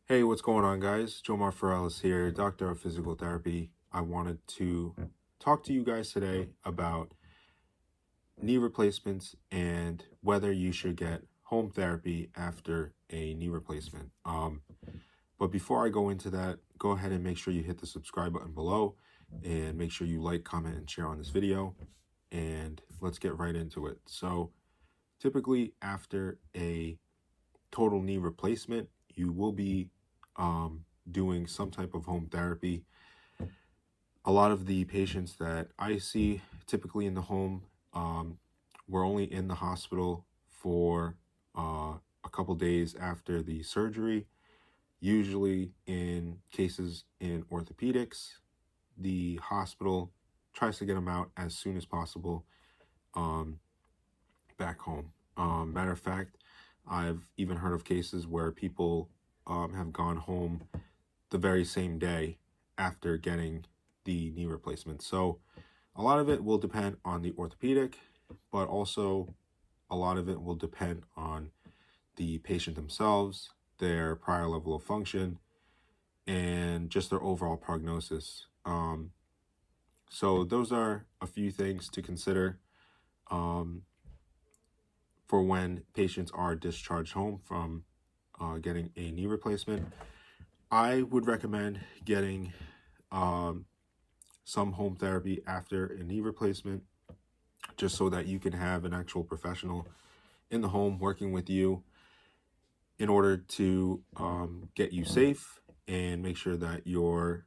Hey, what's going on, guys? Jomar Farrales here, doctor of physical therapy. I wanted to talk to you guys today about knee replacements and whether you should get home therapy after a knee replacement. But before I go into that, go ahead and make sure you hit the subscribe button below and make sure you like, comment, and share on this video. And let's get right into it. So typically after a total knee replacement, you will be doing some type of home therapy. A lot of the patients that I see typically in the home, were only in the hospital for a couple days after the surgery. Usually in cases in orthopedics, the hospital tries to get them out as soon as possible um, back home. Matter of fact, I've even heard of cases where people have gone home the very same day after getting the knee replacement. So a lot of it will depend on the orthopedic, but also a lot of it will depend on the patient themselves, their prior level of function, and just their overall prognosis. So those are a few things to consider for when patients are discharged home from getting a knee replacement. I would recommend getting some home therapy after a knee replacement, just so that you can have an actual professional in the home working with you in order to get you safe and make sure that your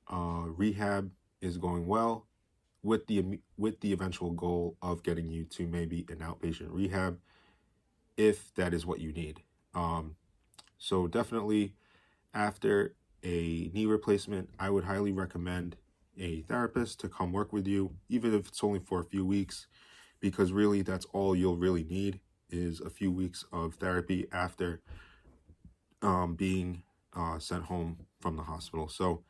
rehab is going well, with the eventual goal of getting you to maybe an outpatient rehab if that is what you need. So definitely after a knee replacement, I would highly recommend a therapist to come work with you, even if it's only for a few weeks, because really that's all you'll really need is a few weeks of therapy after being sent home from the hospital. So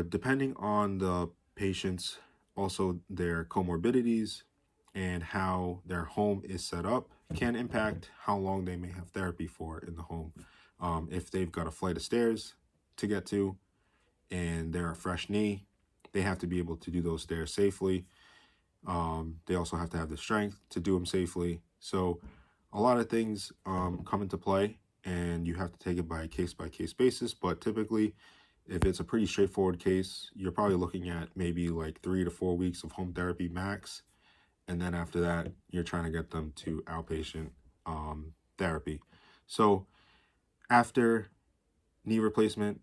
depending on the patient's, also their comorbidities and how their home is set up, can impact how long they may have therapy for in the home. If they've got a flight of stairs to get to and they're a fresh knee, they have to be able to do those stairs safely. They also have to have the strength to do them safely. So a lot of things come into play, and you have to take it by case basis. But typically, if it's a pretty straightforward case, you're probably looking at maybe like 3 to 4 weeks of home therapy max. And then after that, you're trying to get them to outpatient therapy. So after knee replacement,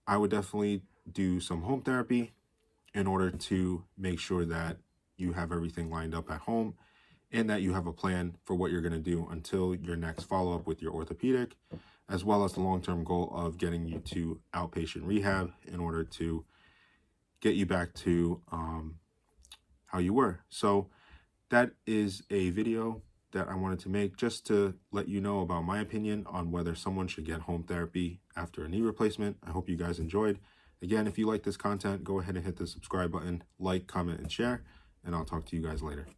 I would definitely do some home therapy in order to make sure that you have everything lined up at home and that you have a plan for what you're going to do until your next follow-up with your orthopedic, as well as the long-term goal of getting you to outpatient rehab in order to get you back to how you were. So that is a video that I wanted to make just to let you know about my opinion on whether someone should get home therapy after a knee replacement. I hope you guys enjoyed. Again, if you like this content, go ahead and hit the subscribe button, like, comment, and share, and I'll talk to you guys later.